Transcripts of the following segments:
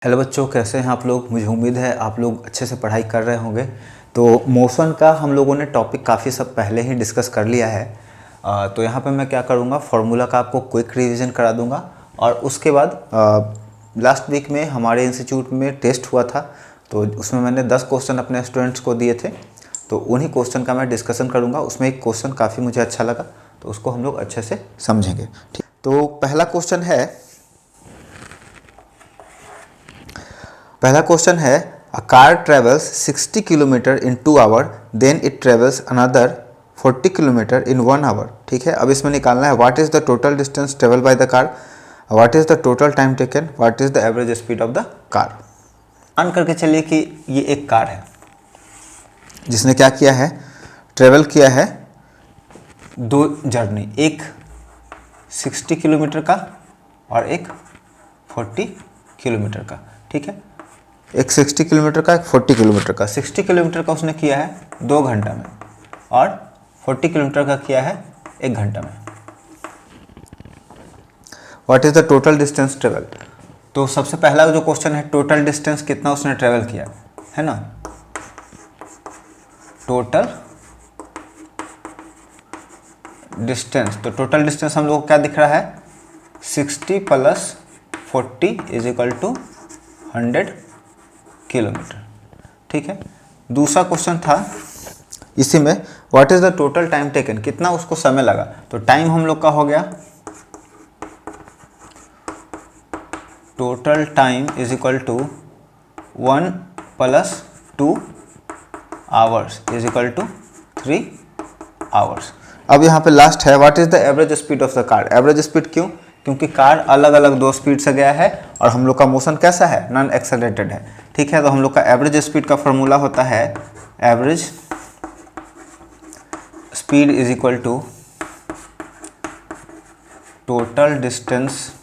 Hello बच्चों, कैसे हैं आप लोग। मुझे उम्मीद है आप लोग अच्छे से पढ़ाई कर रहे होंगे। तो मोशन का हम लोगों ने टॉपिक काफ़ी सब पहले ही डिस्कस कर लिया है। तो यहाँ पे मैं क्या करूँगा, फार्मूला का आपको क्विक रिवीजन करा दूँगा। और उसके बाद लास्ट वीक में हमारे इंस्टीट्यूट में टेस्ट हुआ था, तो उसमें मैंने 10 क्वेश्चन अपने स्टूडेंट्स को दिए थे। तो उन्हीं क्वेश्चन का मैं डिस्कशन करूँगा। उसमें एक क्वेश्चन काफ़ी मुझे अच्छा लगा, तो उसको हम लोग अच्छे से समझेंगे। ठीक, तो पहला क्वेश्चन है a car travels 60 kilometre in 2 hour, then it travels another 40 kilometre in 1 hour. ठीक है, अब इसमें निकालना है what is the total distance travel by the car, what is the total time taken, what is the average speed of the car. मान करके चलिए कि ये एक कार है जिसने क्या किया है, ट्रेवल किया है दो जर्नी, एक 60 किलोमीटर का और एक 40 किलोमीटर का। ठीक है, एक 60 किलोमीटर का, एक 40 किलोमीटर का। 60 किलोमीटर का उसने किया है 2 घंटा में और 40 किलोमीटर का किया है 1 घंटा में। What is the total distance travel. तो सबसे पहला जो क्वेश्चन है, टोटल डिस्टेंस कितना उसने ट्रेवल किया है ना। टोटल डिस्टेंस, तो टोटल डिस्टेंस हम लोग को क्या दिख रहा है, 60 + 40 = 100 किलोमीटर। ठीक है, दूसरा क्वेश्चन था इसी में, what is the total time taken, कितना उसको समय लगा। तो टाइम हम लोग का हो गया, टोटल टाइम = 1 + 2 आवर्स = 3 आवर्स। अब यहाँ पे लास्ट है, what is the average speed of the car. Average speed क्यों, क्योंकि कार अलग अलग 2 स्पीड से गया है और हम लोग का मोशन कैसा है, नॉन एक्सेलरेटेड है। ठीक है, तो हम लोग का एवरेज स्पीड का फॉर्मूला होता है, average speed = total distance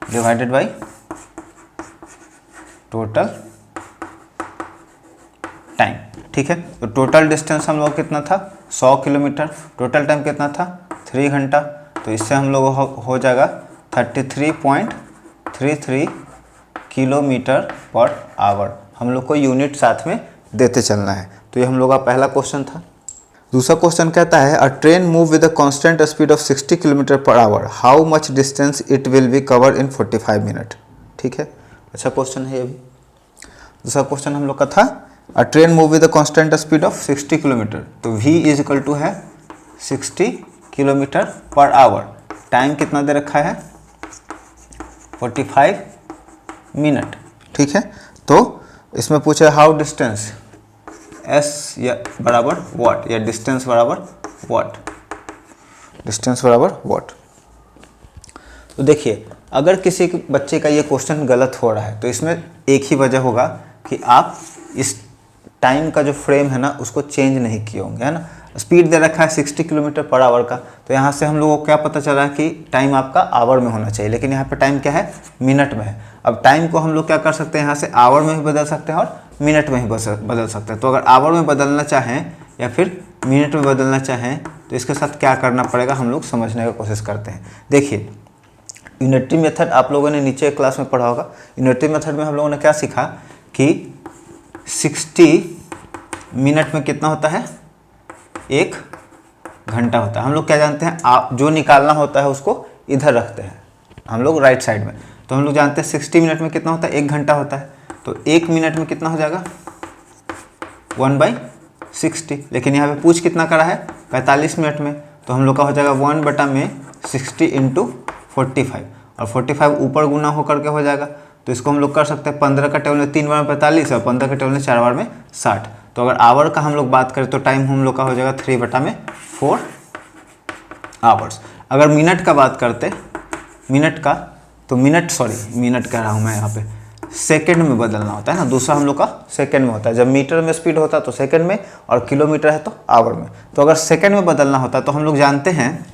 divided by total time. ठीक है, तो टोटल डिस्टेंस हम लोग कितना था, 100 किलोमीटर। टोटल टाइम कितना था, 3 घंटा। तो इससे हम लोग हो जाएगा 33.33 किलोमीटर पर आवर। हम लोग को यूनिट साथ में देते चलना है। तो ये हम लोग का पहला क्वेश्चन था। दूसरा क्वेश्चन कहता है, अ train move with a constant speed of 60 kilometre per our, how much distance it will be cover in 45 minute. ठीक है, अच्छा क्वेश्चन है ये भी। दूसरा क्वेश्चन हम लोग का था, अ train move with a constant speed of 60 kilometre, तो v = है 60 किलोमीटर पर आवर। टाइम कितना दे रखा है, 45 मिनट। ठीक है, तो इसमें पूछा हाउ डिस्टेंस, s या बराबर वॉट, या डिस्टेंस बराबर वॉट, डिस्टेंस बराबर वॉट। तो देखिए, अगर किसी बच्चे का ये क्वेश्चन गलत हो रहा है तो इसमें एक ही वजह होगा कि आप इस टाइम का जो फ्रेम है ना उसको चेंज नहीं किए होंगे, है ना। स्पीड दे रखा है 60 किलोमीटर पर आवर का, तो यहाँ से हम लोगों को क्या पता चला कि टाइम आपका आवर में होना चाहिए, लेकिन यहाँ पे टाइम क्या है, मिनट में है। अब टाइम को हम लोग क्या कर सकते हैं, यहाँ से आवर में भी बदल सकते हैं और मिनट में ही बदल सकते हैं। तो अगर आवर में बदलना चाहें या फिर मिनट में बदलना चाहें तो इसके साथ क्या करना पड़ेगा, हम लोग समझने की कोशिश करते हैं। देखिए, यूनिटरी मेथड आप लोगों ने नीचे क्लास में पढ़ा होगा। यूनिटरी मेथड में हम लोगों ने क्या सीखा कि 60 मिनट में कितना होता है, 1 घंटा होता है। हम लोग क्या जानते हैं, आप जो निकालना होता है उसको इधर रखते हैं हम लोग राइट साइड में। तो हम लोग जानते हैं 60 मिनट में कितना होता है, 1 घंटा होता है। तो 1 मिनट में कितना हो जाएगा, 1/60। लेकिन यहाँ पे पूछ कितना करा है, 45 मिनट में। तो हम लोग का हो जाएगा 1/60 × 45, और 45 ऊपर गुना होकर के हो जाएगा। तो इसको हम लोग कर सकते हैं 15 का टेबल में 3 बार में 45 और 15 का टेबल में 4 बार में 60। तो अगर आवर का हम लोग बात करें तो टाइम हम लोग का हो जाएगा 3/4 आवर्स। अगर मिनट का बात करते, मिनट का, तो मिनट कह रहा हूँ मैं, यहाँ पे सेकंड में बदलना होता है ना। दूसरा हम लोग का सेकंड में होता है, जब मीटर में स्पीड होता है तो सेकंड में, और किलोमीटर है तो आवर में। तो अगर सेकंड में बदलना होता है तो हम लोग जानते हैं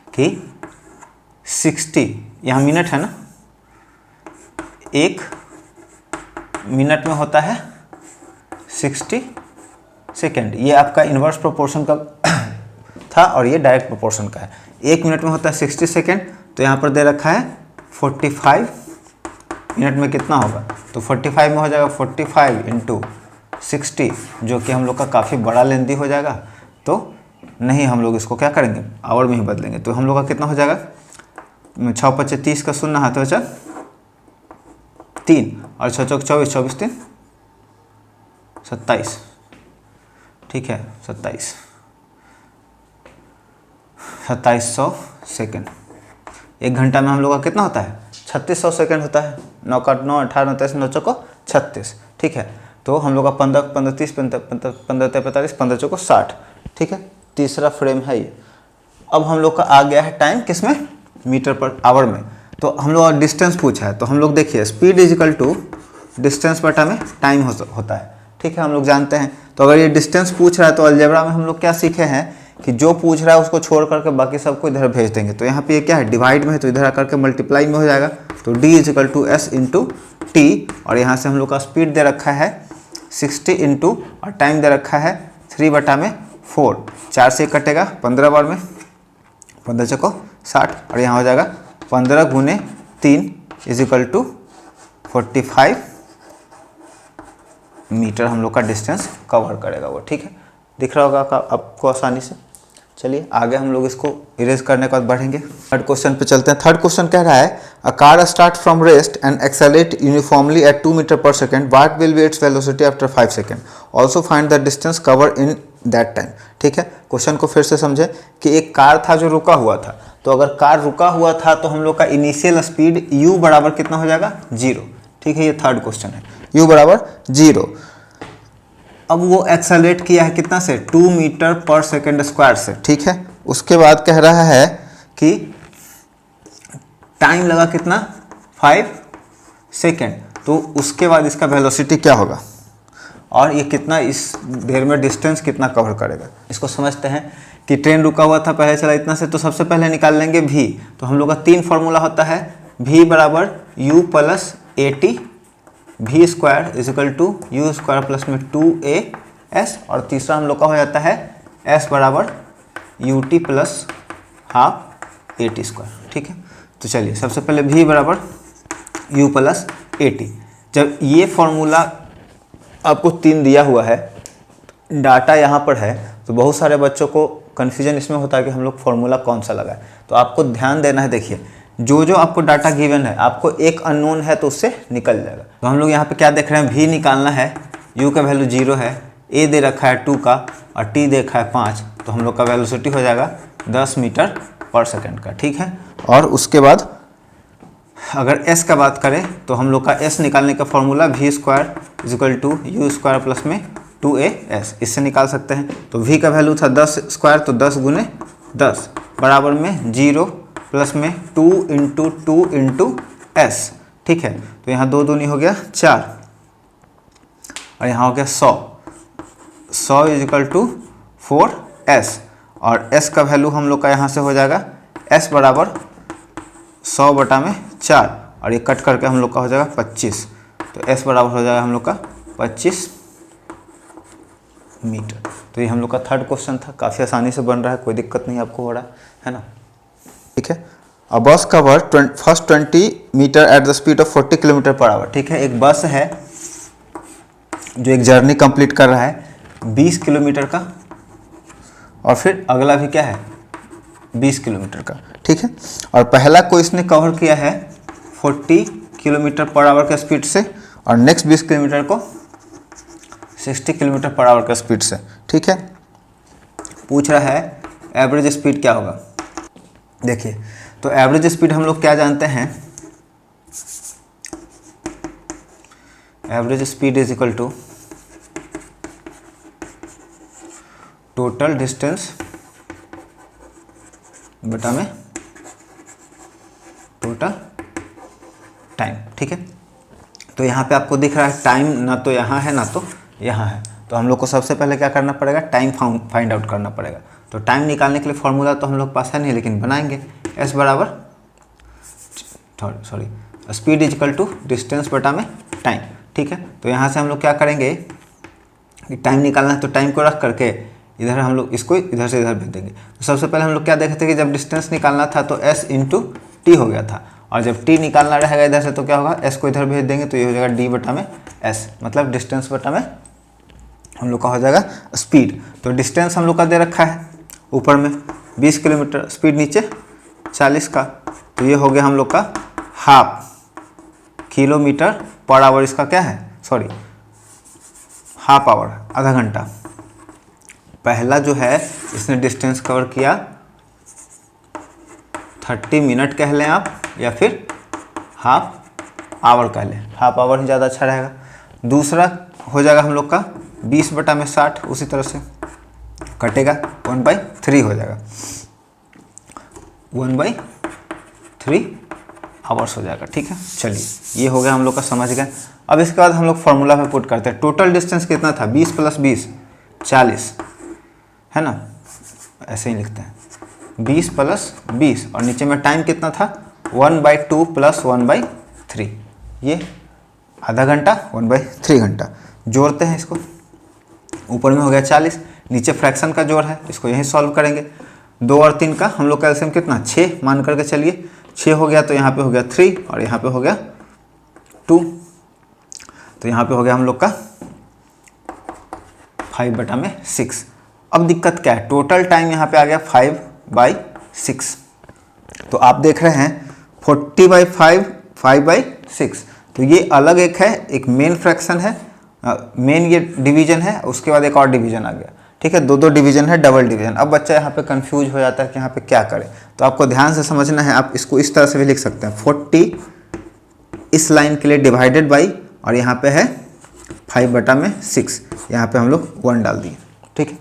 कि 60, यहाँ मिनट है ना, 1 मिनट में होता है 60 सेकेंड। ये आपका इन्वर्स प्रोपोर्शन का था और ये डायरेक्ट प्रोपोर्शन का है। 1 मिनट में होता है 60 सेकेंड, तो यहाँ पर दे रखा है 45 मिनट में कितना होगा, तो 45 में हो जाएगा 45 इंटू 60, जो कि हम लोग का काफ़ी बड़ा लेंदी हो जाएगा। तो नहीं, हम लोग इसको क्या करेंगे, आवर में ही बदलेंगे। तो हम लोग का कितना हो जाएगा, 6 × 30 का 0 हाथ बचा 3 और 6 × 24, 24 3 27, ठीक है 2700 सेकेंड। 1 घंटा में हम लोग का कितना होता है, 3600 सेकेंड होता है। 9 का 9, 18, 29, 9 चौको 36, ठीक है। तो हम लोग का 15 15 30 15 15 45 15 चौको 60, ठीक है। तीसरा फ्रेम है ये। अब हम लोग का आ गया है टाइम किसमें, मीटर पर आवर में। तो हम लोग का डिस्टेंस पूछा है, तो हम लोग देखिए speed is equal to distance बटा में टाइम होता है, ठीक है, हम लोग जानते हैं। तो अगर ये डिस्टेंस पूछ रहा है तो अलजेब्रा में हम लोग क्या सीखे हैं कि जो पूछ रहा है उसको छोड़ करके बाकी सबको इधर भेज देंगे। तो यहाँ पे ये क्या है, डिवाइड में है, तो इधर आकर के मल्टीप्लाई में हो जाएगा। तो d is equal to S into T, और यहाँ से हम लोग का स्पीड दे रखा है 60 इंटू, और टाइम दे रखा है 3/4। 4 से कटेगा 15 बार में, 15 चौको 60, और यहाँ हो जाएगा 15 × 3 इज इक्वल टू 45 मीटर हम लोग का डिस्टेंस कवर करेगा वो, ठीक है। दिख रहा होगा आपको आसानी से। चलिए आगे हम लोग इसको इरेज करने के बाद बढ़ेंगे। थर्ड क्वेश्चन पे चलते हैं। थर्ड क्वेश्चन कह रहा है a car start from rest and accelerate uniformly at 2 metre per second, what will be its velocity after 5 second, also find the distance cover in that time, ठीक है। Question को फिर से समझें कि एक कार था जो रुका हुआ था। तो अगर कार रुका हुआ था तो हम लोग का इनिशियल स्पीड u बराबर कितना हो जाएगा, 0, ठीक है। ये थर्ड क्वेश्चन है, u बराबर 0। अब वो एक्सेलरेट किया है कितना से, 2 मीटर पर सेकेंड स्क्वायर से, ठीक है। उसके बाद कह रहा है कि टाइम लगा कितना, 5 सेकेंड। तो उसके बाद इसका वेलोसिटी क्या होगा और ये कितना इस देर में डिस्टेंस कितना कवर करेगा। इसको समझते हैं कि ट्रेन रुका हुआ था, पहले चला इतना से, तो सबसे पहले निकाल लेंगे v। तो हम लोग का 3 फॉर्मूला होता है, v बराबर u plus AT, v square is equal to u square plus में 2as, और तीसरा हम लोग का हो जाता है s बराबर ut plus half AT square, ठीक है। तो चलिए सबसे पहले v बराबर u प्लस AT। जब ये फॉर्मूला आपको 3 दिया हुआ है, डाटा यहाँ पर है, तो बहुत सारे बच्चों को कन्फ्यूजन इसमें होता है कि हम लोग फॉर्मूला कौन सा लगाए। तो आपको ध्यान देना है, देखिए जो जो आपको डाटा गिवन है, आपको एक अननोन है तो उससे निकल जाएगा। तो हम लोग यहाँ पे क्या देख रहे हैं, v निकालना है, u का वैल्यू 0 है, a दे रखा है 2 का, और t दे रखा है 5। तो हम लोग का वेलोसिटी हो जाएगा 10 मीटर पर सेकेंड का, ठीक है। और उसके बाद अगर s का बात करें तो हम लोग का s निकालने का formula v square is equal to u square plus में 2as, इससे निकाल सकते हैं। तो v का वैल्यू था 10 स्क्वायर, तो 10 × 10 बराबर में 0 प्लस में 2 × 2 × s, ठीक है। तो यहाँ 2 दूनी हो गया 4, और यहाँ हो गया 100 इज इक्वल टू 4s, और s का वैल्यू हम लोग का यहाँ से हो जाएगा s बराबर 100/4, और ये कट करके हम लोग का हो जाएगा 25। तो s बराबर हो जाएगा हम लोग का 25 मीटर। तो ये हम लोग का थर्ड क्वेश्चन था, काफ़ी आसानी से बन रहा है, कोई दिक्कत नहीं आपको हो रहा है ना, ठीक है। A bus cover first 20 metre at the speed of 40 kilometre per hour, ठीक है। एक बस है जो एक जर्नी कंप्लीट कर रहा है 20 किलोमीटर का, और फिर अगला भी क्या है 20 किलोमीटर का, ठीक है। और पहला को इसने कवर किया है 40 किलोमीटर पर आवर के स्पीड से, और नेक्स्ट 20 किलोमीटर को 60 किलोमीटर पर आवर का स्पीड से, ठीक है। पूछ रहा है एवरेज स्पीड क्या होगा। देखिए तो एवरेज स्पीड हम लोग क्या जानते हैं, average speed is equal to total distance बटा में टोटल टाइम, ठीक है। तो यहाँ पे आपको दिख रहा है टाइम ना तो यहाँ है ना तो यहाँ है, तो हम लोग को सबसे पहले क्या करना पड़ेगा, टाइम फाइंड आउट करना पड़ेगा। तो टाइम निकालने के लिए फॉर्मूला तो हम लोग पास है नहीं, लेकिन बनाएंगे। s बराबर speed is equal to distance बटा में टाइम, ठीक है। तो यहाँ से हम लोग क्या करेंगे कि टाइम निकालना है, तो टाइम को रख करके इधर हम लोग इसको इधर से इधर भेज देंगे। तो सबसे पहले हम लोग क्या देखे थे कि जब डिस्टेंस निकालना था तो s इंटू टी हो गया था, और जब t निकालना रहेगा इधर से तो क्या होगा, s को इधर भेज देंगे तो ये हो जाएगा d बटा में s, मतलब डिस्टेंस बटा में हम लोग का हो जाएगा स्पीड। तो डिस्टेंस हम लोग का दे रखा है ऊपर में 20 किलोमीटर, स्पीड नीचे 40 का, तो ये हो गया हम लोग का हाफ किलोमीटर पर आवर। इसका क्या है, सॉरी हाफ आवर, आधा घंटा। पहला जो है इसने डिस्टेंस कवर किया 30 मिनट कह लें आप, या फिर हाफ आवर कह लें, हाफ आवर ही ज़्यादा अच्छा रहेगा। दूसरा हो जाएगा हम लोग का 20 बटा में 60, उसी तरह से कटेगा 1/3 हो जाएगा, 1/3 आवर्स हो जाएगा। ठीक है, चलिए ये हो गया हम लोग का, समझ गए। अब इसके बाद हम लोग फॉर्मूला में पुट करते हैं। टोटल डिस्टेंस कितना था, 20 + 20 40 है ना, ऐसे ही लिखते हैं 20 + 20, और नीचे में टाइम कितना था 1/2 + 1/3, ये आधा घंटा 1/3 घंटा। जोड़ते हैं इसको, ऊपर में हो गया 40, नीचे फ्रैक्शन का जोड़ है, इसको यहीं सॉल्व करेंगे। 2 और 3 का हम लोग का एलसीएम कितना 6 मान करके चलिए, 6 हो गया तो यहाँ पे हो गया 3 और यहाँ पे हो गया 2, तो यहाँ पे हो गया हम लोग का 5 बटा में 6। अब दिक्कत क्या है, टोटल टाइम यहाँ पे आ गया 5/6, तो आप देख रहे हैं 40/5 5/6, तो ये अलग एक है, एक मेन फ्रैक्शन है, मेन ये डिवीजन है, उसके बाद एक और डिवीजन आ गया। ठीक है, 2 डिवीजन है, डबल डिवीजन। अब बच्चा यहाँ पे कंफ्यूज हो जाता है कि यहाँ पे क्या करें, तो आपको ध्यान से समझना है। आप इसको इस तरह से भी लिख सकते हैं, 40 इस लाइन के लिए डिवाइडेड बाई, और यहाँ पे है 5 बटा में 6, यहाँ पे हम लोग 1 डाल दिए। ठीक है,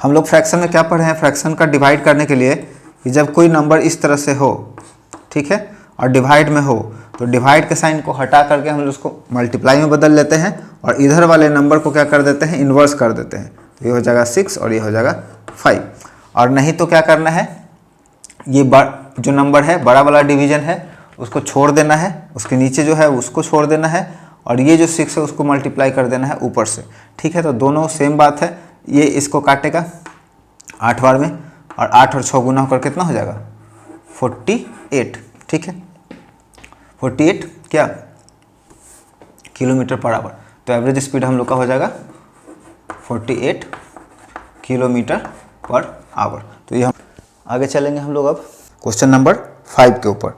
हम लोग फ्रैक्शन में क्या पढ़े हैं, फ्रैक्शन का डिवाइड करने के लिए कि जब कोई नंबर इस तरह से हो, ठीक है, और डिवाइड में हो, तो डिवाइड के साइन को हटा करके हम लोग उसको मल्टीप्लाई में बदल लेते हैं, और इधर वाले नंबर को क्या कर देते हैं, इन्वर्स कर देते हैं, तो ये हो जाएगा 6 और ये हो जाएगा 5। और नहीं तो क्या करना है, ये जो नंबर है बड़ा वाला डिवीजन है उसको छोड़ देना है, उसके नीचे जो है उसको छोड़ देना है, और ये जो 6 है उसको मल्टीप्लाई कर देना है ऊपर से। ठीक है, तो दोनों सेम बात है। ये इसको काटेगा 8 बार में, और 8 और 6 गुना होकर कितना हो जाएगा 48। ठीक है, 48 क्या किलोमीटर पर आवर, तो एवरेज स्पीड हम लोग का हो जाएगा 48 किलोमीटर पर आवर। तो ये हम आगे चलेंगे हम लोग अब क्वेश्चन नंबर 5 के ऊपर।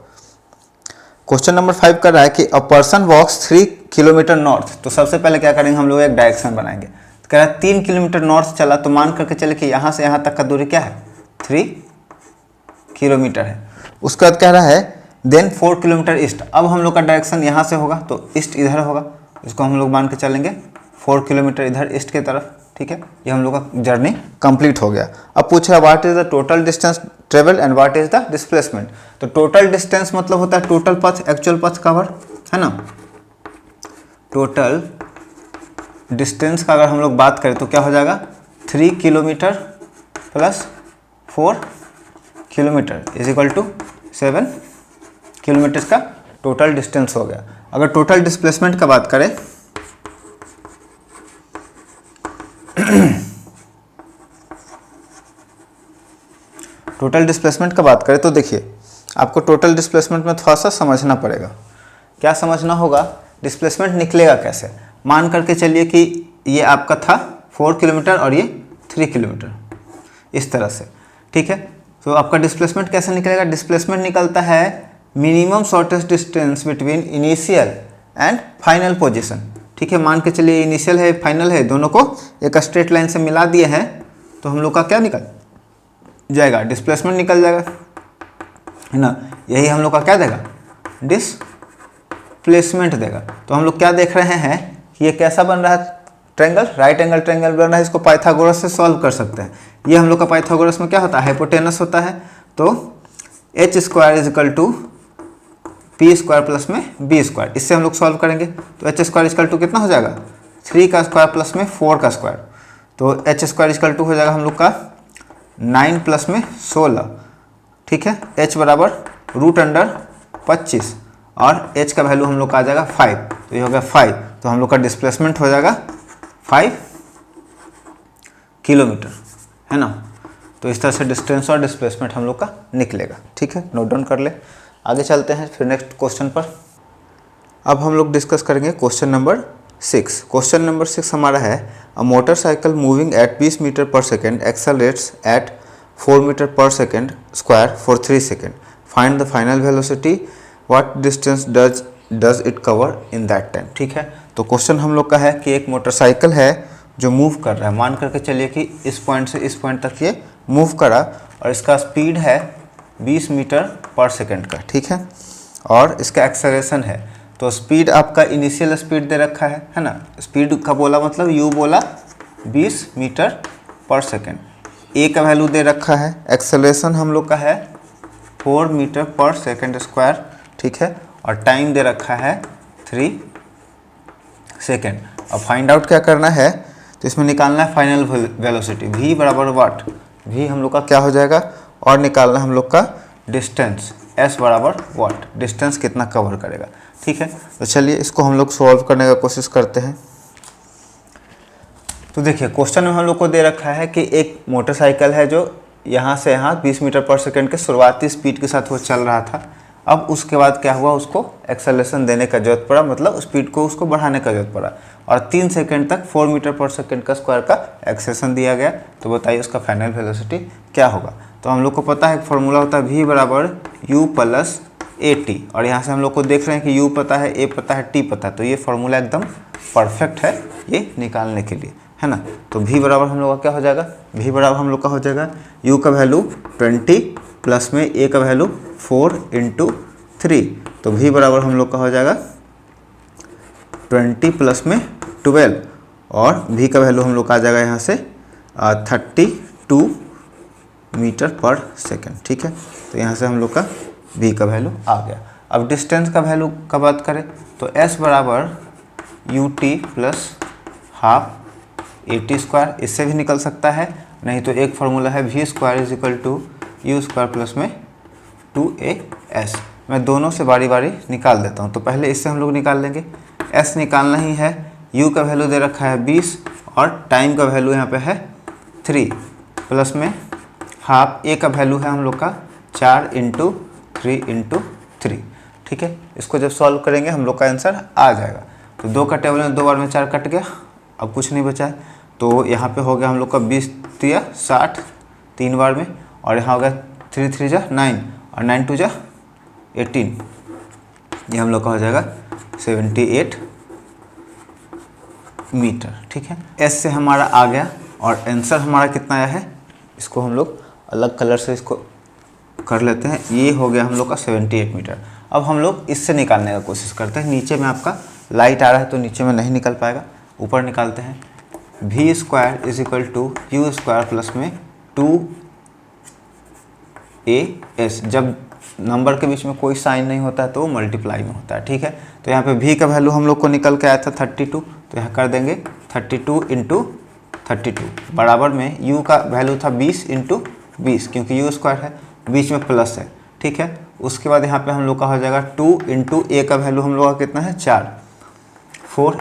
क्वेश्चन नंबर 5 कर रहा है कि a person walks 3 kilometre north. तो सबसे पहले क्या करेंगे, हम लोग एक डायरेक्शन बनाएंगे। तो कह रहा है 3 किलोमीटर नॉर्थ चला, तो मान करके चले कि यहाँ से यहाँ तक का दूरी क्या है 3 किलोमीटर है। उसके बाद कह रहा है देन 4 किलोमीटर ईस्ट। अब हम लोग का डायरेक्शन यहाँ से होगा तो ईस्ट इधर होगा, इसको हम लोग मान के चलेंगे 4 किलोमीटर इधर ईस्ट की तरफ। ठीक है, ये हम लोग का जर्नी कंप्लीट हो गया। अब पूछा what is the total distance travel and what is the displacement. तो टोटल डिस्टेंस मतलब होता है टोटल पथ, एक्चुअल पथ कवर है ना। टोटल डिस्टेंस का अगर हम लोग बात करें तो क्या हो जाएगा 3 kilometre plus 4 kilometre is equal to 7 kilometre का टोटल डिस्टेंस हो गया। अगर टोटल डिस्प्लेसमेंट का बात करें टोटल डिस्प्लेसमेंट का बात करें तो देखिए आपको टोटल डिस्प्लेसमेंट में थोड़ा सा समझना पड़ेगा। क्या समझना होगा, डिस्प्लेसमेंट निकलेगा कैसे। मान करके चलिए कि ये आपका था 4 किलोमीटर और ये 3 किलोमीटर इस तरह से। ठीक है, तो आपका डिस्प्लेसमेंट कैसे निकलेगा, डिस्प्लेसमेंट निकलता है minimum shortest distance between initial and final position. ठीक है, मान के चलिए इनिशियल है फाइनल है, दोनों को एक स्ट्रेट लाइन से मिला दिए हैं, तो हम लोग का क्या निकल जाएगा, डिस्प्लेसमेंट निकल जाएगा है ना। यही हम लोग का क्या देगा, डिस्प्लेसमेंट देगा। तो हम लोग क्या देख रहे हैं कि ये कैसा बन रहा है, ट्रायंगल, राइट एंगल ट्रायंगल बन रहा है। इसको पाइथागोरस से सॉल्व कर सकते हैं। ये हम लोग का पाइथागोरस में क्या होता है, हाइपोटेनस होता है। तो h square is equal to P square plus में बी स्क्वायर, इससे हम लोग सॉल्व करेंगे। तो एच स्क्वायर इजकल टू कितना हो जाएगा 3 का स्क्वायर प्लस में 4 का स्क्वायर, तो एच स्क्वायर इजकल टू हो जाएगा हम लोग का 9 प्लस में 16। ठीक है, h बराबर √25 और h का वैल्यू हम लोग का आ जाएगा 5, तो ये हो गया 5। तो हम लोग का डिस्प्लेसमेंट हो जाएगा 5 किलोमीटर है ना। तो इस तरह से डिस्टेंस और डिस्प्लेसमेंट हम लोग का निकलेगा। ठीक है, नोट डाउन कर ले। आगे चलते हैं फिर नेक्स्ट क्वेश्चन पर। अब हम लोग डिस्कस करेंगे क्वेश्चन नंबर 6। क्वेश्चन नंबर 6 हमारा है a motorcycle moving at 20 metre per second accelerates at 4 metre per second square for 3 second, find the final velocity, what distance does it cover in that time. ठीक है, तो question हम लोग का है कि एक मोटरसाइकिल है जो मूव कर रहा है, मान करके चलिए कि इस पॉइंट से इस पॉइंट तक ये मूव करा और इसका स्पीड है 20 मीटर पर सेकेंड का। ठीक है, और इसका एक्सेलरेशन है, तो स्पीड आपका इनिशियल स्पीड दे रखा है ना, स्पीड का बोला मतलब u बोला 20 मीटर पर सेकेंड, a का वैल्यू दे रखा है, एक्सेलरेशन हम लोग का है 4 मीटर पर सेकेंड स्क्वायर। ठीक है, और टाइम दे रखा है 3 सेकेंड। अब फाइंड आउट क्या करना है, तो इसमें निकालना है फाइनल वेलोसिटी v बराबर वाट, v हम लोग का क्या हो जाएगा, और निकालना हम लोग का डिस्टेंस s बराबर वाट, डिस्टेंस कितना कवर करेगा। ठीक है, तो चलिए इसको हम लोग सॉल्व करने का कोशिश करते हैं। तो देखिए क्वेश्चन में हम लोग को दे रखा है कि एक मोटरसाइकिल है जो यहाँ से यहाँ 20 मीटर पर सेकेंड के शुरुआती स्पीड के साथ वो चल रहा था। अब उसके बाद क्या हुआ, उसको एक्सेलरेशन देने का जरूरत पड़ा, मतलब स्पीड को उसको बढ़ाने का जरूरत पड़ा, और 3 सेकंड तक 4 मीटर पर सेकंड का स्क्वायर का एक्सेलरेशन दिया गया। तो बताइए उसका फाइनल वेलोसिटी क्या होगा। तो हम लोग को पता है फॉर्मूला होता है v बराबर u प्लस at, और यहाँ से हम लोग को देख रहे हैं कि u पता है, a पता है, t पता है, तो ये फॉर्मूला एकदम परफेक्ट है ये निकालने के लिए, है ना। तो v बराबर हम लोग का क्या हो जाएगा, v बराबर हम लोग का हो जाएगा u का वैल्यू 20 प्लस में a का वैल्यू 4 × 3, तो v बराबर हम लोग का हो जाएगा 20 प्लस में 12, और v का वैल्यू हम लोग का आ जाएगा यहाँ से 32 मीटर पर सेकेंड। ठीक है, तो यहाँ से हम लोग का v का वैल्यू आ गया। अब डिस्टेंस का वैल्यू का बात करें तो s बराबर ut plus half at square, इससे भी निकल सकता है, नहीं तो एक फार्मूला है v square is equal to u square plus में 2as। मैं दोनों से बारी बारी निकाल देता हूँ। तो पहले इससे हम लोग निकाल लेंगे, s निकालना ही है, u का वैल्यू दे रखा है 20 और टाइम का वैल्यू यहाँ पे है 3 प्लस में हाफ, a का वैल्यू है हम लोग का 4 × 3 × 3। ठीक है, इसको जब सॉल्व करेंगे हम लोग का आंसर आ जाएगा। तो 2 का टेबल में 2 बार में 4 कट गया, अब कुछ नहीं बचा है, तो यहाँ पे हो गया हम लोग का 20 × 60 3 बार में, और यहाँ हो गया 3 3 जा 9 और 9 2 जा 18, ये हम लोग का हो जाएगा 78 मीटर। ठीक है, एस से हमारा आ गया, और आंसर हमारा कितना आया है, इसको हम लोग अलग कलर से इसको कर लेते हैं, ये हो गया हम लोग का 78 मीटर। अब हम लोग इससे निकालने का कोशिश करते हैं। नीचे में आपका लाइट आ रहा है तो नीचे में नहीं निकल पाएगा, ऊपर निकालते हैं। v square is equal to u square plus में 2as, जब नंबर के बीच में कोई साइन नहीं होता है तो वो मल्टीप्लाई में होता है। ठीक है, तो यहाँ पे v का वैल्यू हम लोग को निकल के आया था 32, तो यहाँ कर देंगे 32 × 32 बराबर में u का वैल्यू था 20 × 20, क्योंकि u स्क्वायर है, बीच में प्लस है। ठीक है, उसके बाद यहाँ पे हम लोग का हो जाएगा 2 × a का वैल्यू हम लोग का कितना है 4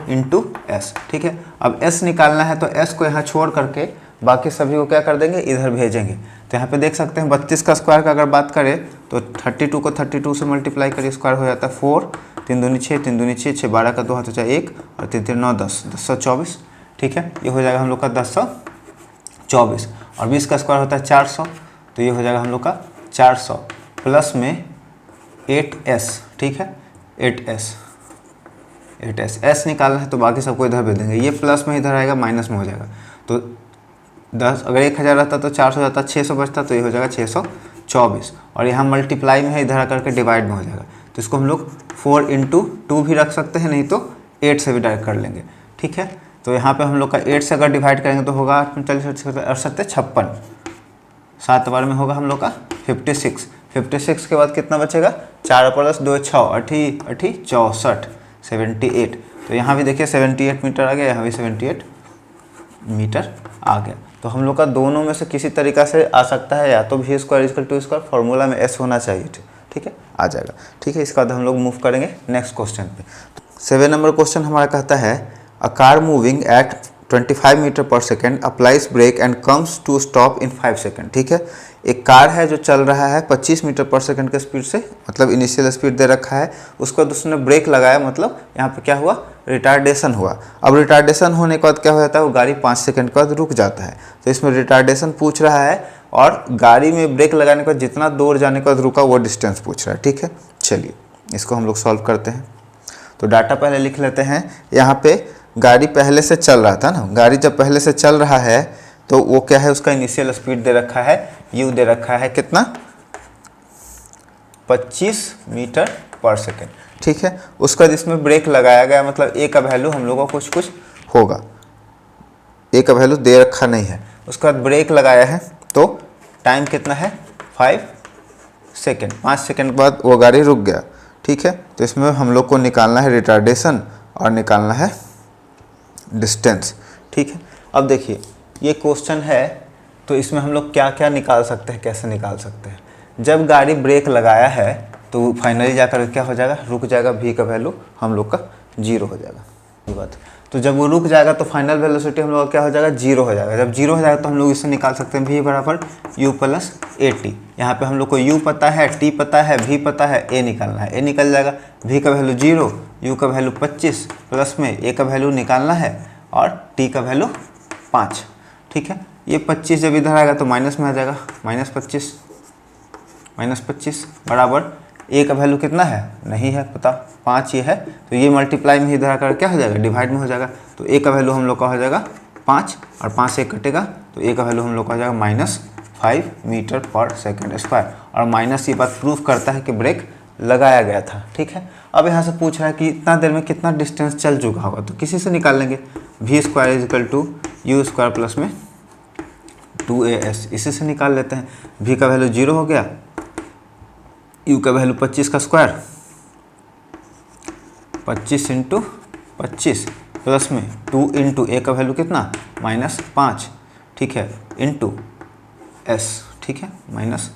× s। ठीक है, अब s निकालना है, तो s को यहाँ छोड़ करके बाकी सभी को क्या कर देंगे, इधर भेजेंगे। तो यहाँ पे देख सकते हैं 32 का स्क्वायर का अगर बात करें तो 32 को 32 से मल्टीप्लाई करिए, स्क्वायर हो जाता है 4 3 दूनी 6 3 दूनी 6 6 12 का 2 हाथ हो जाए 1 और 3 3 9 10 1024। ठीक है, ये हो जाएगा हम लोग का 1024, और 20 का स्क्वायर होता है 400, तो ये हो जाएगा हम लोग का 400 प्लस में 8s। ठीक है, 8s s निकालना है, तो बाकी सबको इधर भेज देंगे, ये प्लस में इधर आएगा, माइनस में हो जाएगा। तो 10 अगर 1000 रहता तो 400 जाता, 600 बचता, तो ये हो जाएगा 624, और यहाँ मल्टीप्लाई में है, इधर आकर के डिवाइड में हो जाएगा। तो इसको हम लोग 4 × 2 भी रख सकते हैं, नहीं तो 8 से भी डायरेक्ट कर लेंगे। ठीक है, तो यहाँ पे हम लोग का 8 से अगर डिवाइड करेंगे तो होगा 48 68 56, 7 बार में होगा हम लोग का 56। 56 के बाद कितना बचेगा, 4 + 2 6 8 64 78, तो यहाँ भी देखिए 78 मीटर आ गया, यहाँ भी 78 मीटर आ गया। तो हम लोग का दोनों में से किसी तरीका से आ सकता है, या तो v square equal to square, formula में s होना चाहिए। ठीक है, आ जाएगा। ठीक है, इसके बाद हम लोग मूव करेंगे नेक्स्ट क्वेश्चन पे। 7 नंबर क्वेश्चन हमारा कहता है a car moving at 25 metre per second applies brake and comes to stop in 5 second. ठीक है, एक कार है जो चल रहा है 25 मीटर पर सेकंड के स्पीड से, मतलब इनिशियल स्पीड दे रखा है, उसके बाद उसने ब्रेक लगाया, मतलब यहाँ पे क्या हुआ, रिटार्डेशन हुआ। अब रिटार्डेशन होने के बाद क्या हो जाता है, वो गाड़ी 5 सेकंड के बाद रुक जाता है। तो इसमें रिटार्डेशन पूछ रहा है और गाड़ी में ब्रेक लगाने के बाद जितना दूर जाने के बाद रुका वो डिस्टेंस पूछ रहा है। ठीक है, चलिए इसको हम लोग सॉल्व करते हैं। तो डाटा पहले लिख लेते हैं। यहाँ पे गाड़ी पहले से चल रहा था ना, गाड़ी जब पहले से चल रहा है तो वो क्या है, उसका इनिशियल स्पीड दे रखा है, u दे रखा है कितना, 25 मीटर पर सेकेंड। ठीक है, उसका जिसमें ब्रेक लगाया गया, मतलब a का वैल्यू हम लोगों को कुछ होगा, a का वैल्यू दे रखा नहीं है, उसका बाद ब्रेक लगाया है तो टाइम कितना है, 5 सेकेंड, 5 सेकेंड बाद वो गाड़ी रुक गया। ठीक है, तो इसमें हम लोग को निकालना है रिटार्डेशन और निकालना है डिस्टेंस। ठीक है, अब देखिए ये क्वेश्चन है तो इसमें हम लोग क्या क्या निकाल सकते हैं, कैसे निकाल सकते हैं। जब गाड़ी ब्रेक लगाया है तो फाइनली जाकर क्या हो जाएगा, रुक जाएगा, v का वैल्यू हम लोग का 0 हो जाएगा। ये बात, तो जब वो रुक जाएगा तो फाइनल वेलोसिटी हम लोग का क्या हो जाएगा, 0 हो जाएगा। जब 0 हो जाएगा तो हम लोग इससे निकाल सकते हैं v बराबर u प्लस at। यहाँ पे हम लोग को u पता है, t पता है, v पता है, a निकालना है, a निकल जाएगा, v का वैल्यू 0, u का वैल्यू 25, प्लस में a का वैल्यू निकालना है और t का वैल्यू 5। ठीक है, ये 25 जब इधर आएगा तो माइनस में आ जाएगा, -25 बराबर a का वैल्यू कितना है, नहीं है पता, 5 ये है, तो ये मल्टीप्लाई में इधर आकर क्या हो जाएगा, डिवाइड में हो जाएगा। तो a का वैल्यू हम लोग का हो जाएगा 5 और 5 से कटेगा तो a का वैल्यू हम लोग का हो जाएगा -5 मीटर पर सेकेंड स्क्वायर। और माइनस ये बात प्रूफ करता है कि ब्रेक लगाया गया था। ठीक है, अब यहाँ से पूछ रहा है कि इतना देर में कितना डिस्टेंस चल चुका होगा, तो किसी से निकाल लेंगे, v square is equal to U square plus में 2as, इसी से निकाल लेते हैं। v का वैल्यू 0 हो गया, u का वैल्यू 25 का स्क्वायर, 25 इंटू 25 प्लस में 2 इंटू a का वैल्यू कितना, -5। ठीक है, इंटू s। ठीक है, माइनस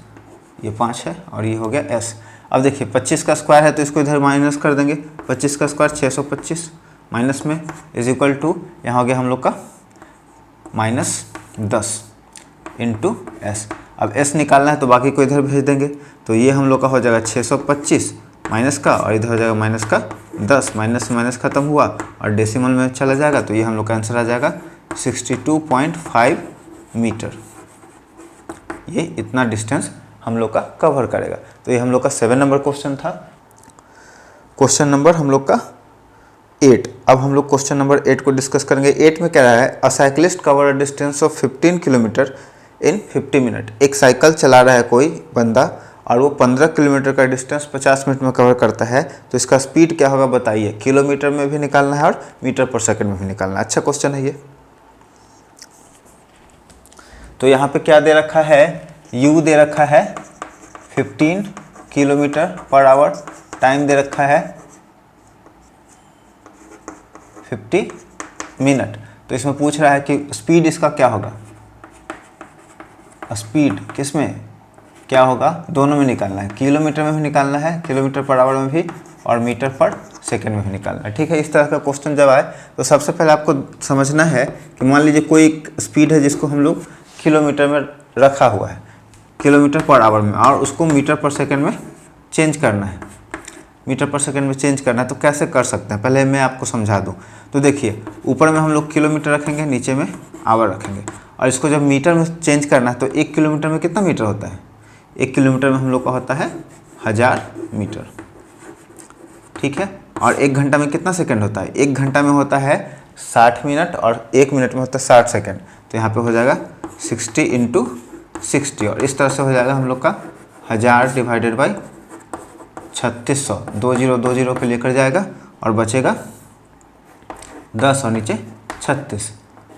ये 5 है और ये हो गया s। अब देखिए 25 का स्क्वायर है तो इसको इधर माइनस कर देंगे, 25 का स्क्वायर 625 माइनस में इज इक्वल टू यहाँ हो गया हम लोग का -10 इंटू एस। अब s निकालना है तो बाकी को इधर भेज देंगे, तो ये हम लोग का हो जाएगा 625 माइनस का और इधर हो जाएगा माइनस का 10, माइनस से माइनस खत्म हुआ और डेसिमल में चला जाएगा, तो ये हम लोग का आंसर आ जाएगा 62.5 मीटर। ये इतना डिस्टेंस हम लोग का कवर करेगा। तो ये हम लोग का 7 नंबर क्वेश्चन था। क्वेश्चन नंबर हम लोग का 8। अब हम लोग क्वेश्चन नंबर 8 को डिस्कस करेंगे। 8 में क्या रहा है, अ cyclist cover a distance of 15 kilometre in 50 minute. एक साइकिल चला रहा है कोई बंदा और वो 15 किलोमीटर का डिस्टेंस 50 मिनट में कवर करता है, तो इसका स्पीड क्या होगा बताइए। किलोमीटर में भी निकालना है और मीटर पर सेकंड में भी निकालना है। अच्छा क्वेश्चन है ये। तो यहाँ पे क्या दे रखा है, u दे रखा है 15 किलोमीटर पर आवर, टाइम दे रखा है 50 मिनट। तो इसमें पूछ रहा है कि स्पीड इसका क्या होगा, स्पीड किस में क्या होगा, दोनों में निकालना है, किलोमीटर में भी निकालना है, किलोमीटर पर आवर में भी, और मीटर पर सेकंड में भी निकालना है। ठीक है, इस तरह का क्वेश्चन जब आए तो सबसे पहले आपको समझना है कि मान लीजिए कोई स्पीड है जिसको हम लोग किलोमीटर में रखा हुआ है, किलोमीटर पर आवर में, और उसको मीटर पर सेकंड में चेंज करना है, मीटर पर सेकंड में चेंज करना है। तो कैसे कर सकते हैं, पहले मैं आपको समझा दूं। तो देखिए ऊपर में हम लोग किलोमीटर रखेंगे, नीचे में आवर रखेंगे, और इसको जब मीटर में चेंज करना है तो 1 किलोमीटर में कितना मीटर होता है, 1 किलोमीटर में हम लोग का होता है 1000 मीटर। ठीक है, और 1 घंटा में कितना सेकंड होता है, 1 घंटा में होता है 60 मिनट और 1 मिनट में होता है 60 सेकंड। तो यहाँ पे हो जाएगा 60 इंटू 60, और इस तरह से हो जाएगा हम लोग का 1000 डिवाइडेड बाई 3600, 20 को लेकर जाएगा और बचेगा 10 और नीचे 36।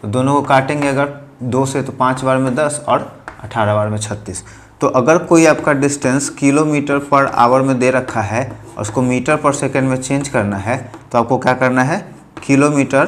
तो दोनों को काटेंगे अगर 2 से तो 5 बार में 10 और 18 बार में 36। तो अगर कोई आपका डिस्टेंस किलोमीटर पर आवर में दे रखा है और उसको मीटर पर सेकंड में चेंज करना है, तो आपको क्या करना है, किलोमीटर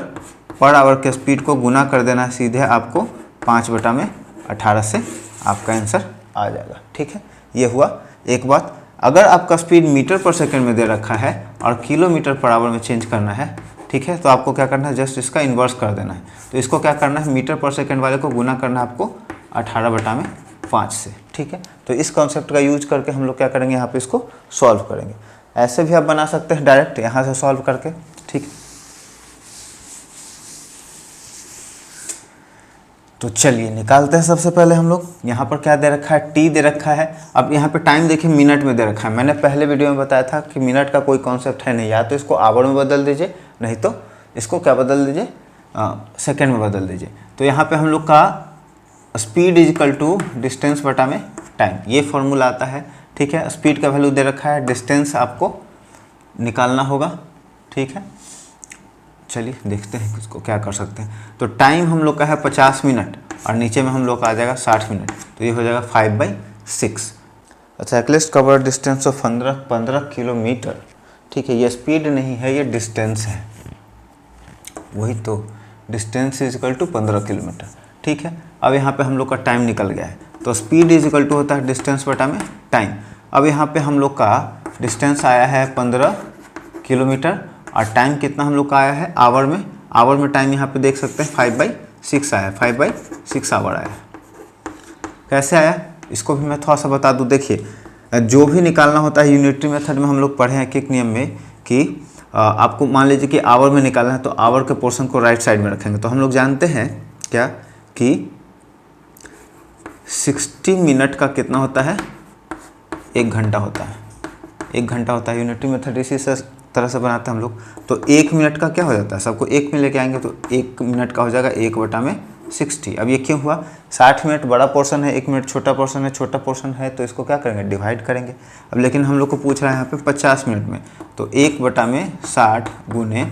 पर आवर के स्पीड को गुना कर देना है सीधे आपको 5/18 से, आपका आंसर आ जाएगा। ठीक है, ये हुआ एक बात। अगर आपका स्पीड मीटर पर सेकंड में दे रखा है और किलोमीटर पर आवर में चेंज करना है, ठीक है, तो आपको क्या करना है, जस्ट इसका इन्वर्स कर देना है। तो इसको क्या करना है, मीटर पर सेकंड वाले को गुना करना है आपको 18/18 5 से, ठीक है। तो इस कॉन्सेप्ट का यूज करके हम लोग क्या करेंगे, यहाँ पे इसको सॉल्व करेंगे। ऐसे भी आप बना सकते हैं डायरेक्ट यहाँ से सॉल्व करके, ठीक है। तो चलिए निकालते हैं। सबसे पहले हम लोग यहाँ पर क्या दे रखा है, टी दे रखा है। अब यहाँ पे टाइम देखिए मिनट में दे रखा है। मैंने पहले वीडियो में बताया था कि मिनट का कोई कॉन्सेप्ट है नहीं, या तो इसको आवर में बदल दीजिए, नहीं तो इसको क्या बदल दीजिए, सेकेंड में बदल दीजिए। तो यहाँ पे हम लोग का speed is equal to distance बटा में टाइम, ये फॉर्मूला आता है, ठीक है। स्पीड का वैल्यू दे रखा है, डिस्टेंस आपको निकालना होगा, ठीक है। चलिए देखते हैं इसको क्या कर सकते हैं। तो टाइम हम लोग का है 50 मिनट और नीचे में हम लोग का आ जाएगा 60 मिनट, तो ये हो जाएगा 5/6। अच्छा, एक्लिस्ट कवर डिस्टेंस ऑफ 15 किलोमीटर, ठीक है। ये स्पीड नहीं है, ये डिस्टेंस है, वही तो, distance is equal to 15 kilometre, ठीक है। अब यहाँ पे हम लोग का टाइम निकल गया है, तो स्पीड इज इक्वल टू होता है डिस्टेंस बटा में टाइम। अब यहाँ पे हम लोग का डिस्टेंस आया है 15 किलोमीटर और टाइम कितना हम लोग का आया है आवर में। आवर में टाइम यहाँ पे देख सकते हैं 5/6 आया है, 5/6 आवर आया है। कैसे आया इसको भी मैं थोड़ा सा बता दूँ। देखिए, जो भी निकालना होता है यूनिटरी मेथड में हम लोग पढ़े हैं किक नियम में कि आपको मान लीजिए कि आवर में निकालना है, तो आवर के पोर्शन को राइट साइड में रखेंगे। तो हम लोग जानते हैं क्या कि 60 मिनट का कितना होता है, 1 घंटा होता है, 1 घंटा होता है। यूनिटरी मेथड इसी तरह से बनाते हैं हम लोग। तो 1 मिनट का क्या हो जाता है, सबको 1 में लेके आएंगे, तो 1 मिनट का हो जाएगा 1/60। अब ये क्यों हुआ, 60 मिनट बड़ा पोर्शन है, 1 मिनट छोटा पोर्शन है, छोटा पोर्शन है, तो इसको क्या करेंगे, डिवाइड करेंगे। अब लेकिन हम लोग को पूछ रहा है यहाँ पे 50 मिनट में, तो 1/60 गुने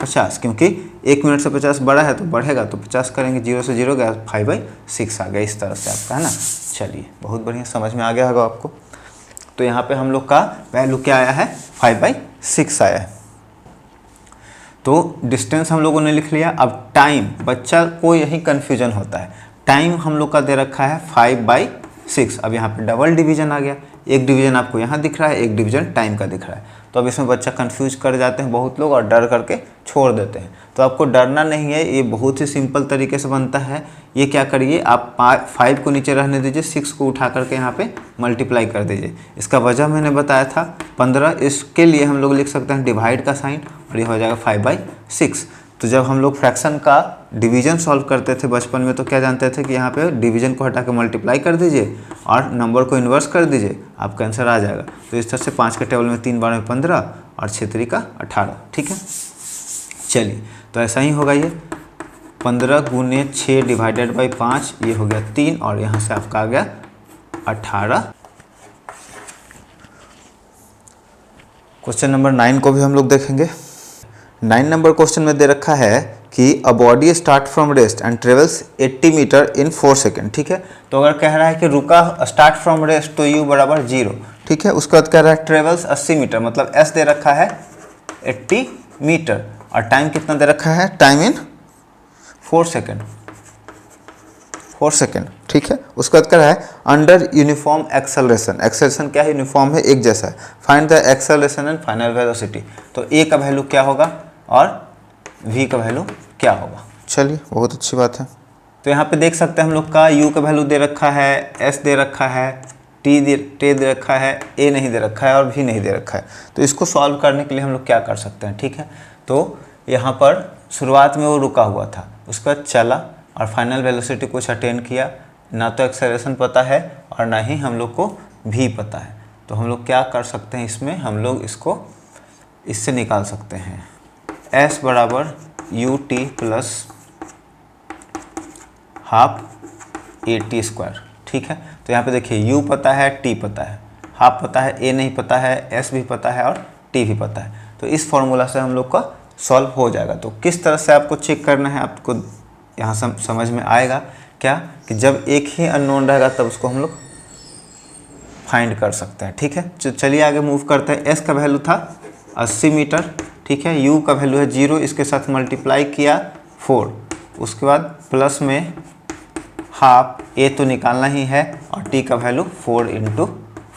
50, क्योंकि 1 मिनट से 50 बड़ा है तो बढ़ेगा, तो 50 करेंगे, 0 से 0 गया, 5/6 आ गया। इस तरह से आपका है ना। चलिए बहुत बढ़िया, समझ में आ गया होगा आपको। तो यहाँ पे हम लोग का वैल्यू क्या आया है, 5/6 आया है। तो डिस्टेंस हम लोगों ने लिख लिया। अब टाइम, बच्चा को यही कन्फ्यूजन होता है, टाइम हम लोग का दे रखा है 5/6। अब यहाँ पे डबल डिवीजन आ गया, एक डिवीजन आपको यहाँ दिख रहा है, एक डिवीजन टाइम का दिख रहा है। तो अब इसमें बच्चा कंफ्यूज कर जाते हैं बहुत लोग और डर करके छोड़ देते हैं। तो आपको डरना नहीं है, ये बहुत ही सिंपल तरीके से बनता है। ये क्या करिए, आप 5 को नीचे रहने दीजिए, 6 को उठा करके यहाँ पे मल्टीप्लाई कर दीजिए। इसका वजह मैंने बताया था 15, इसके लिए हम लोग लिख सकते हैं डिवाइड का साइन, और ये हो जाएगा 5/6। तो जब हम लोग फ्रैक्शन का डिवीजन सॉल्व करते थे बचपन में, तो क्या जानते थे कि यहाँ पे डिवीजन को हटा के मल्टीप्लाई कर दीजिए और नंबर को इन्वर्स कर दीजिए, आपका आंसर आ जाएगा। तो इस तरह से 5 के टेबल में 3 बार में 15 और 6 का 18, ठीक है। चलिए तो ऐसा ही होगा, ये 15 गुने 6 डिवाइडेड बाई 5, ये हो गया 3, और यहाँ से आपका आ गया 18। क्वेश्चन नंबर 9 को भी हम लोग देखेंगे। 9 नंबर क्वेश्चन में दे रखा है कि a body start from rest and travels 80 metre in 4 second, ठीक है। तो अगर कह रहा है कि रुका, स्टार्ट फ्रॉम रेस्ट, तो u बराबर 0, ठीक है। उसके बाद कह रहा है ट्रेवल्स 80 मीटर, मतलब s दे रखा है 80 मीटर, और टाइम कितना दे रखा है, टाइम इन 4 सेकेंड, 4 सेकेंड, ठीक है। उसके बाद कह रहा है अंडर यूनिफॉर्म एक्सेलरेशन, एक्सेलरेशन क्या है, यूनिफॉर्म है, एक जैसा है। Find the acceleration and final velocity, तो a का वैल्यू क्या होगा और v का वैल्यू क्या होगा। चलिए बहुत अच्छी बात है। तो यहाँ पे देख सकते हैं हम लोग का u का वैल्यू दे रखा है, s दे रखा है, t दे रखा है, a नहीं दे रखा है और v नहीं दे रखा है। तो इसको सॉल्व करने के लिए हम लोग क्या कर सकते हैं, ठीक है। तो यहाँ पर शुरुआत में वो रुका हुआ था, उसके बाद चला और फाइनल वेलोसिटी कुछ अटेन किया। ना तो एक्सेलरेशन पता है और ना ही हम लोग को भी पता है, तो हम लोग क्या कर सकते हैं, इसमें हम लोग इसको इससे निकाल सकते हैं, s बराबर ut plus half at square, ठीक है। तो यहाँ पे देखिए u पता है, t पता है, हाफ पता है, a नहीं पता है, s भी पता है और t भी पता है। तो इस फॉर्मूला से हम लोग का सॉल्व हो जाएगा। तो किस तरह से आपको चेक करना है, आपको यहाँ समझ में आएगा क्या, कि जब एक ही अननोन रहेगा तब उसको हम लोग फाइंड कर सकते हैं, ठीक है। चलिए आगे मूव करते हैं। s का वैल्यू था 80 मीटर, ठीक है। u का वैल्यू है 0, इसके साथ मल्टीप्लाई किया 4, उसके बाद प्लस में हाफ, a तो निकालना ही है, और t का वैल्यू 4 ×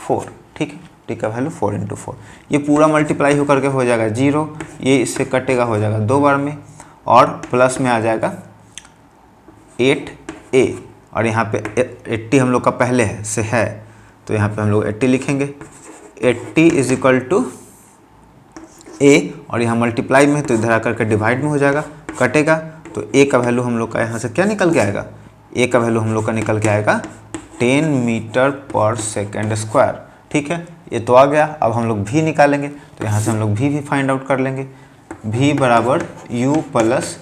4, ठीक है। t का वैल्यू 4 × 4, ये पूरा मल्टीप्लाई होकर के हो जाएगा 0, ये इससे कटेगा, हो जाएगा 2 बार में, और प्लस में आ जाएगा 8a, और यहाँ पे 80 हम लोग का पहले से है, तो यहाँ पे हम लोग 80 लिखेंगे। 80 इज इक्वल टू ए, और यहाँ मल्टीप्लाई में है तो इधर आकर के डिवाइड में हो जाएगा, कटेगा तो ए का वैल्यू हम लोग का यहाँ से क्या निकल के आएगा, ए का वैल्यू हम लोग का निकल के आएगा 10 मीटर पर सेकेंड स्क्वायर। ठीक है, ये तो आ गया। अब हम लोग भी निकालेंगे, तो यहाँ से हम लोग भी फाइंड आउट कर लेंगे। भी बराबर u प्लस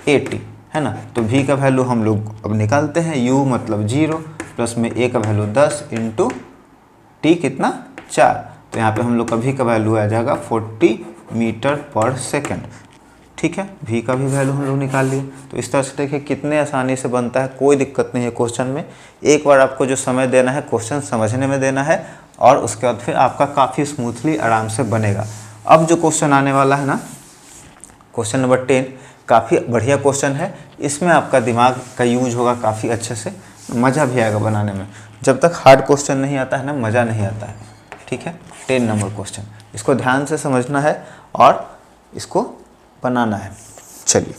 80 है ना, तो v का वैल्यू हम लोग अब निकालते हैं। u मतलब 0 प्लस में a का वैल्यू 10 इंटू t कितना 4, तो यहाँ पे हम लोग का v का वैल्यू आ जाएगा 40 मीटर पर सेकेंड। ठीक है, v का भी वैल्यू हम लोग निकाल लिए। तो इस तरह से देखिए कितने आसानी से बनता है, कोई दिक्कत नहीं है क्वेश्चन में। एक बार आपको जो समय देना है क्वेश्चन समझने में देना है, और उसके बाद फिर आपका काफ़ी स्मूथली आराम से बनेगा। अब जो क्वेश्चन आने वाला है ना, क्वेश्चन नंबर 10 काफ़ी बढ़िया क्वेश्चन है। इसमें आपका दिमाग का यूज होगा काफ़ी अच्छे से, मज़ा भी आएगा बनाने में। जब तक हार्ड क्वेश्चन नहीं आता है ना, मज़ा नहीं आता है। ठीक है, 10 नंबर क्वेश्चन, इसको ध्यान से समझना है और इसको बनाना है। चलिए,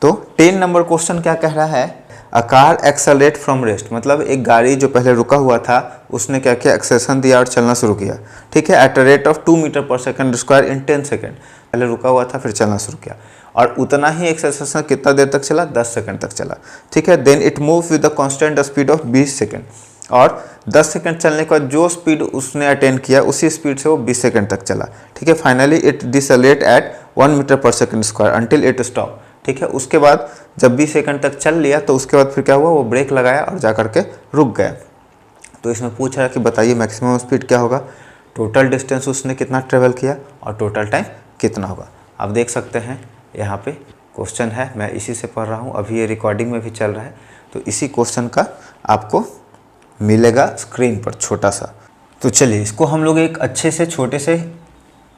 तो 10 नंबर क्वेश्चन क्या कह रहा है, a car accelerate from rest, मतलब एक गाड़ी जो पहले रुका हुआ था उसने क्या किया, एक्सेलेरेशन दिया और चलना शुरू किया। ठीक है, at a rate of 2 metre per second square in 10 second. पहले रुका हुआ था फिर चलना शुरू किया, और उतना ही एक्सेलेरेशन कितना देर तक चला, 10 सेकंड तक चला। ठीक है, then it move with the constant speed of 20 second, और 10 सेकंड चलने के बाद जो स्पीड उसने अटेन किया उसी स्पीड से वो 20 सेकंड तक चला। ठीक है, finally it डिसेलेरेट eight 1 metre per second square until it stop. ठीक है, उसके बाद जब 20 सेकंड तक चल लिया तो उसके बाद फिर क्या हुआ, वो ब्रेक लगाया और जा करके रुक गया। तो इसमें पूछ रहा है कि बताइए मैक्सिमम स्पीड क्या होगा, टोटल डिस्टेंस उसने कितना ट्रेवल किया और टोटल टाइम कितना होगा। आप देख सकते हैं यहाँ पे क्वेश्चन है, मैं इसी से पढ़ रहा हूँ, अभी ये रिकॉर्डिंग में भी चल रहा है, तो इसी क्वेश्चन का आपको मिलेगा स्क्रीन पर छोटा सा। तो चलिए इसको हम लोग एक अच्छे से छोटे से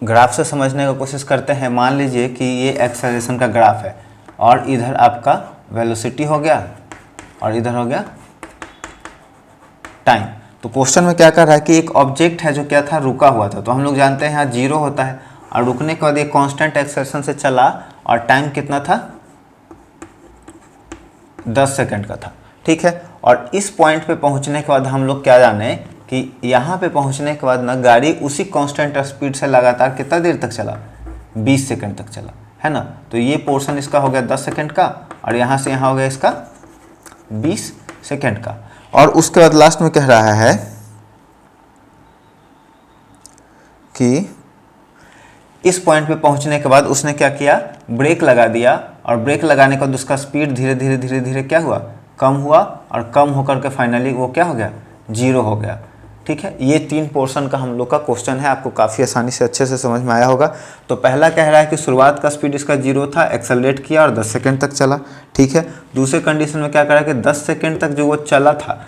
ग्राफ से समझने का कोशिश करते हैं। मान लीजिए कि ये एक्सेलरेशन का ग्राफ है, और इधर आपका वेलोसिटी हो गया और इधर हो गया टाइम। तो क्वेश्चन में क्या कर रहा है कि एक ऑब्जेक्ट है जो क्या था, रुका हुआ था। तो हम लोग जानते हैं यहाँ 0 होता है, और रुकने के बाद ये कांस्टेंट एक्सेलरेशन से चला, और टाइम कितना था, 10 सेकंड का था। ठीक है, और इस पॉइंट पे पहुंचने के बाद हम लोग क्या जाने कि यहाँ पे पहुंचने के बाद ना गाड़ी उसी कांस्टेंट स्पीड से लगातार कितना देर तक चला, 20 सेकंड तक चला, है ना। तो ये पोर्शन इसका हो गया 10 सेकंड का, और यहाँ से यहाँ हो गया इसका 20 सेकंड का। और उसके बाद लास्ट में कह रहा है कि इस पॉइंट पे पहुंचने के बाद उसने क्या किया, ब्रेक लगा दिया, और ब्रेक लगाने के बाद उसका स्पीड धीरे धीरे धीरे धीरे क्या हुआ, कम हुआ, और कम होकर के फाइनली वो क्या हो गया, 0 हो गया। ठीक है, ये 3 पोर्शन का हम लोग का क्वेश्चन है, आपको काफ़ी आसानी से अच्छे से समझ में आया होगा। तो पहला कह रहा है कि शुरुआत का स्पीड इसका 0 था, एक्सेलरेट किया और 10 सेकंड तक चला। ठीक है, दूसरे कंडीशन में क्या कह रहा है कि 10 सेकंड तक जो वो चला था,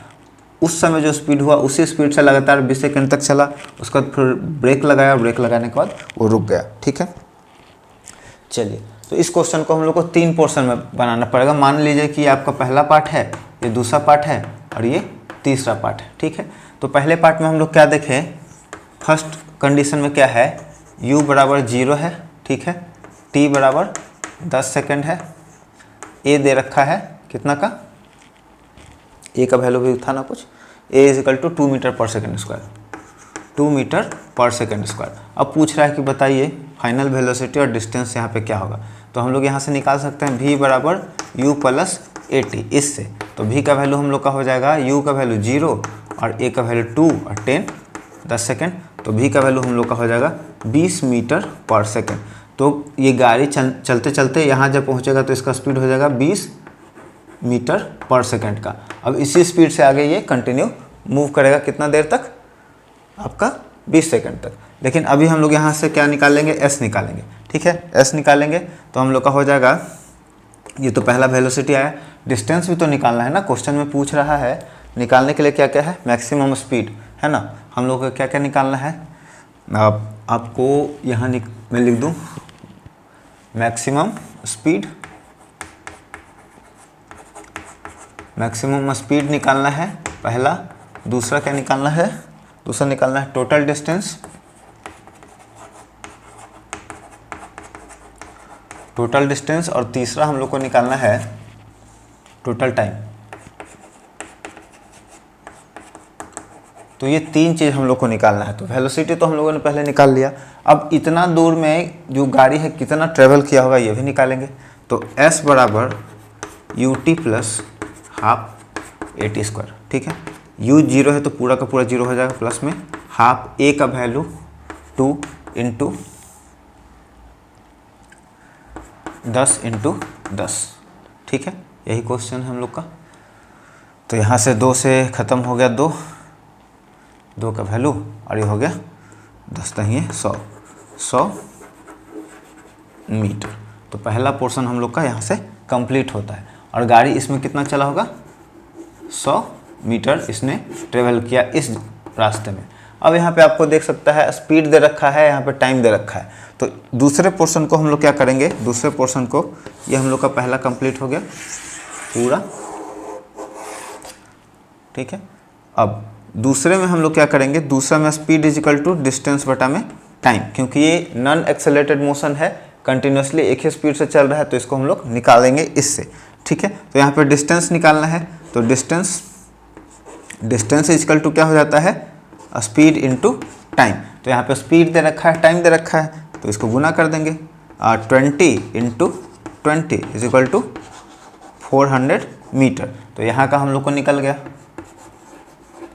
उस समय जो स्पीड हुआ उसी स्पीड से लगातार 20 सेकंड तक चला, उसके बाद फिर ब्रेक लगाया, ब्रेक लगाने के बाद वो रुक गया। ठीक है, चलिए तो इस क्वेश्चन को हम लोग को 3 पोर्शन में बनाना पड़ेगा। मान लीजिए कि आपका पहला पार्ट है, ये दूसरा पार्ट है, और ये तीसरा पार्ट है। ठीक है, तो पहले पार्ट में हम लोग क्या देखें, फर्स्ट कंडीशन में क्या है, u बराबर 0 है। ठीक है, t बराबर 10 सेकंड है, a दे रखा है कितना का, a का वैल्यू भी था ना कुछ, a is equal to 2 metre per second square, 2 metre per second square. अब पूछ रहा है कि बताइए फाइनल वेलोसिटी और डिस्टेंस यहाँ पे क्या होगा। तो हम लोग यहाँ से निकाल सकते हैं v बराबर u प्लस 80 इससे। तो v का वैल्यू हम लोग का हो जाएगा, u का वैल्यू 0 और a का वैल्यू 2 और 10 सेकेंड। तो v का वैल्यू हम लोग का हो जाएगा 20 मीटर पर सेकेंड। तो ये गाड़ी चलते चलते यहाँ जब पहुँचेगा तो इसका स्पीड हो जाएगा 20 मीटर पर सेकेंड का। अब इसी स्पीड से आगे ये कंटिन्यू मूव करेगा कितना देर तक, आपका 20 सेकंड तक। लेकिन अभी हम लोग यहाँ से क्या निकालेंगे, s निकालेंगे। ठीक है, s निकालेंगे तो हम लोग का हो जाएगा, ये तो पहला वेलोसिटी आया, डिस्टेंस भी तो निकालना है ना, क्वेश्चन में पूछ रहा है। निकालने के लिए क्या क्या है, मैक्सिमम स्पीड है ना, हम लोग को क्या क्या निकालना है, आपको यहाँ मैं लिख दूँ मैक्सिमम स्पीड निकालना है पहला। दूसरा क्या निकालना है, दूसरा निकालना है टोटल डिस्टेंस, और तीसरा हम लोग को निकालना है टोटल तो ये तीन चीज़ हम लोग को निकालना है। तो वेलोसिटी तो हम लोगों ने पहले निकाल लिया, अब इतना दूर में जो गाड़ी है कितना ट्रेवल किया होगा ये भी निकालेंगे। तो s बराबर ut plus half A T square, ठीक है। u 0 है तो पूरा का पूरा 0 हो जाएगा, प्लस में हाफ a का वैल्यू 2 इंटू 10 इंटू 10, ठीक है। यही क्वेश्चन है हम लोग का। तो यहाँ से 2 से ख़त्म हो गया, 2 का वैल्यू, और ये हो गया 10 नहीं 100 मीटर। तो पहला पोर्शन हम लोग का यहाँ से कंप्लीट होता है। और गाड़ी इसमें कितना चला होगा, 100 मीटर इसने ट्रेवल किया इस रास्ते में। अब यहाँ पे आपको देख सकता है स्पीड दे रखा है, यहाँ पे टाइम दे रखा है। तो दूसरे पोर्शन को हम लोग क्या करेंगे, दूसरे पोर्शन को, ये हम लोग का पहला कंप्लीट हो गया पूरा, ठीक है। अब दूसरे में हम लोग क्या करेंगे, दूसरा में speed is equal to distance बटा में टाइम, क्योंकि ये नॉन एक्सेलरेटेड मोशन है, कंटिन्यूसली एक ही स्पीड से चल रहा है, तो इसको हम लोग निकालेंगे इससे, ठीक है। तो यहाँ पे डिस्टेंस निकालना है, तो डिस्टेंस इज इक्वल टू क्या हो जाता है, स्पीड इनटू टाइम। तो यहाँ पे स्पीड दे रखा है, टाइम दे रखा है, तो इसको गुना कर देंगे। 20 into 20 is equal to 400 metre. तो यहाँ का हम लोग को निकल गया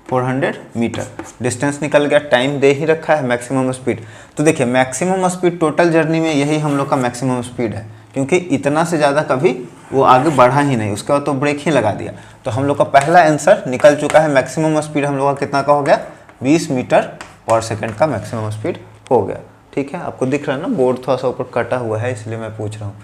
400 मीटर, डिस्टेंस निकल गया, टाइम दे ही रखा है, मैक्सिमम स्पीड। तो देखिए मैक्सिमम स्पीड टोटल जर्नी में यही हम लोग का मैक्सिमम स्पीड है, क्योंकि इतना से ज़्यादा कभी वो आगे बढ़ा ही नहीं, उसके बाद तो ब्रेक ही लगा दिया। तो हम लोग का पहला आंसर निकल चुका है, मैक्सिमम स्पीड हम लोग का कितना का हो गया, 20 मीटर पर सेकंड का मैक्सिमम स्पीड हो गया, ठीक है। आपको दिख रहा है ना, बोर्ड थोड़ा सा ऊपर कटा हुआ है इसलिए मैं पूछ रहा हूँ।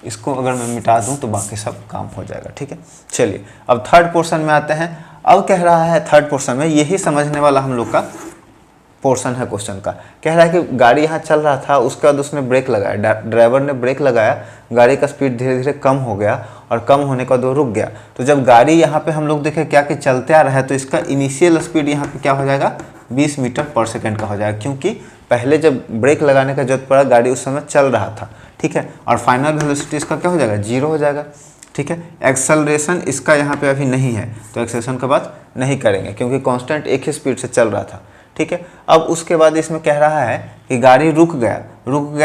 इसको अगर मैं मिटा दूँ तो बाकी सब काम हो जाएगा, ठीक है। चलिए अब थर्ड पोर्शन में आते हैं। अब कह रहा है थर्ड पोर्शन में, यही समझने वाला हम लोग का पोर्शन है क्वेश्चन का। कह रहा है कि गाड़ी यहाँ चल रहा था, उसके बाद उसने ब्रेक लगाया, ड्राइवर ने ब्रेक लगाया, गाड़ी का स्पीड धीरे धीरे कम हो गया, और कम होने का वो रुक गया। तो जब गाड़ी यहाँ पे हम लोग देखें क्या कि चलते आ रहा है, तो इसका इनिशियल स्पीड यहाँ पे क्या हो जाएगा, 20 मीटर पर सेकंड का हो जाएगा, क्योंकि पहले जब ब्रेक लगाने का जरूरत पड़ा, गाड़ी उस समय चल रहा था, ठीक है। और फाइनल वेलोसिटी इसका क्या हो जाएगा, 0 हो जाएगा, ठीक है। एक्सेलरेशन इसका यहाँ पे अभी नहीं है, तो एक्सेलरेशन के बाद नहीं करेंगे, क्योंकि कांस्टेंट एक ही स्पीड से चल रहा था, ठीक है। अब उसके बाद इसमें कह रहा है कि गाड़ी रुक गया,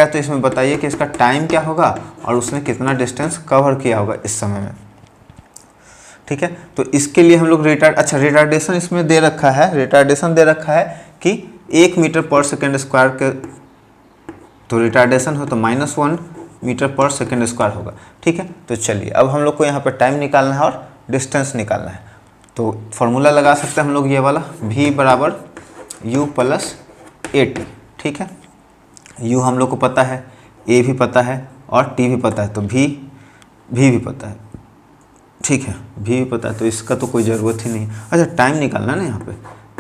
तो इसमें बताइए कि इसका टाइम क्या होगा और उसने कितना डिस्टेंस कवर किया होगा इस समय में, ठीक है। तो इसके लिए हम लोग रिटार्डेशन इसमें दे रखा है, रिटार्डेशन दे रखा है कि 1 मीटर पर सेकेंड स्क्वायर के, तो रिटार्डेशन हो तो -1 मीटर पर सेकेंड स्क्वायर होगा, ठीक है। तो चलिए अब हम लोग को यहाँ पर टाइम निकालना है और डिस्टेंस निकालना है। तो फॉर्मूला लगा सकते हैं हम लोग ये वाला, v बराबर u प्लस AT, ठीक है। u हम लोग को पता है, a भी पता है और t भी पता है, तो v भी पता है, ठीक है, v भी पता है, तो इसका तो कोई ज़रूरत ही नहीं। अच्छा टाइम निकालना है ना यहाँ पे,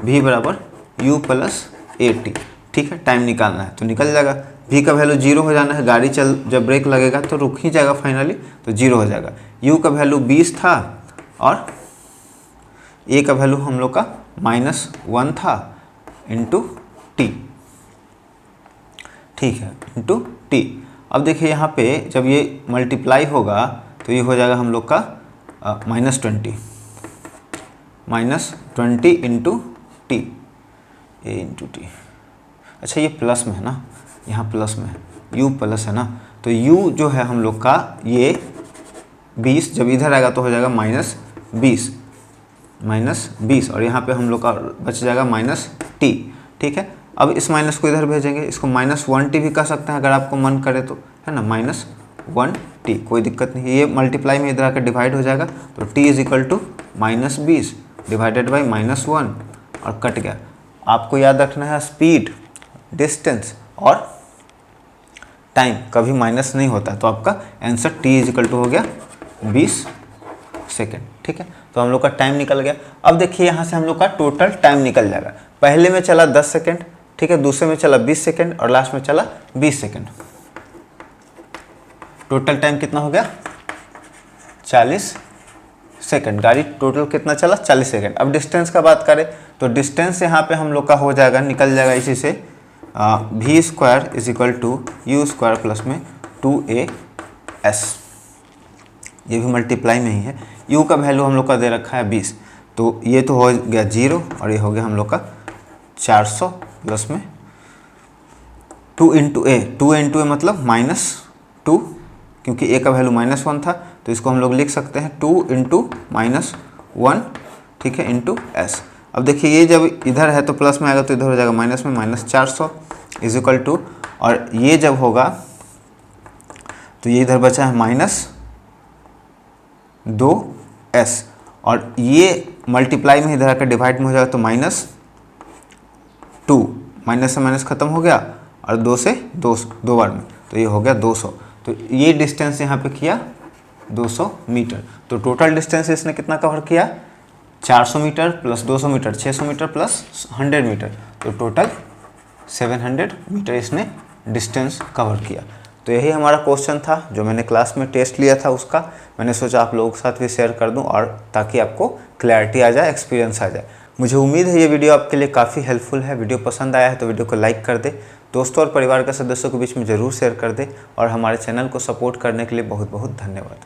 v बराबर u प्लस AT, ठीक है, टाइम निकालना है तो निकल जाएगा। v का वैल्यू 0 हो जाना है, गाड़ी जब ब्रेक लगेगा तो रुक ही जाएगा फाइनली, तो 0 हो जाएगा। u का वैल्यू 20 था और a का वैल्यू हम लोग का -1 था इंटू टी, ठीक है, इंटू टी। अब देखिए यहाँ पे जब ये मल्टीप्लाई होगा तो ये हो जाएगा हम लोग का -20 इंटू टी, ए इंटू टी। अच्छा ये प्लस में है ना, यहाँ प्लस में है, u प्लस है ना, तो u जो है हम लोग का ये 20 जब इधर आएगा तो हो जाएगा -20 और यहाँ पे हम लोग का बच जाएगा -t, ठीक है। अब इस माइनस को इधर भेजेंगे, इसको -1t भी कह सकते हैं अगर आपको मन करे तो, है ना, -1t, कोई दिक्कत नहीं। ये मल्टीप्लाई में इधर आकर डिवाइड हो जाएगा, तो t is equal to -20 divided by -1 और कट गया। आपको याद रखना है स्पीड, डिस्टेंस और टाइम कभी माइनस नहीं होता, तो आपका answer t is equal to हो गया 20 सेकेंड, ठीक है। तो हम लोग का टाइम निकल गया। अब देखिए यहाँ से हम लोग का टोटल टाइम निकल जाएगा। पहले में चला 10 सेकेंड, ठीक है, दूसरे में चला 20 सेकेंड और लास्ट में चला 20 सेकेंड। टोटल टाइम कितना हो गया 40 सेकेंड। गाड़ी टोटल कितना चला 40 सेकेंड। अब डिस्टेंस का बात करें तो डिस्टेंस यहाँ पे हम लोग का हो जाएगा, निकल जाएगा इसी से v square is equal to u square plus में 2as, ये भी मल्टीप्लाई में ही है। u का वैल्यू हम लोग का दे रखा है 20, तो ये तो हो गया 0 और ये हो गया हम लोग का 400 प्लस में 2 इंटू ए, 2 इंटू ए मतलब -2, क्योंकि ए का वैल्यू -1 था तो इसको हम लोग लिख सकते हैं 2 इंटू -1, ठीक है, इंटू एस। अब देखिए ये जब इधर है तो प्लस में आएगा तो इधर हो जाएगा माइनस में, -400 इज इक्वल टू, और ये जब होगा तो ये इधर बचा है -2s, और ये मल्टीप्लाई में इधर आकर डिवाइड में हो जाएगा तो -2, माइनस से माइनस खत्म हो गया और 2 से 2 बार में, तो ये हो गया 200। तो ये डिस्टेंस यहाँ पे किया 200 मीटर। तो टोटल डिस्टेंस इसने कितना कवर किया, 400 metre plus 200 metre 600 metre plus 100 metre, तो टोटल 700 मीटर इसने डिस्टेंस कवर किया। तो यही हमारा क्वेश्चन था जो मैंने क्लास में टेस्ट लिया था उसका, मैंने सोचा आप लोगों के साथ भी शेयर कर दूं और ताकि आपको क्लैरिटी आ जाए, एक्सपीरियंस आ जाए। मुझे उम्मीद है ये वीडियो आपके लिए काफ़ी हेल्पफुल है। वीडियो पसंद आया है तो वीडियो को लाइक कर दे, दोस्तों और परिवार के सदस्यों के बीच में ज़रूर शेयर कर दे, और हमारे चैनल को सपोर्ट करने के लिए बहुत बहुत धन्यवाद।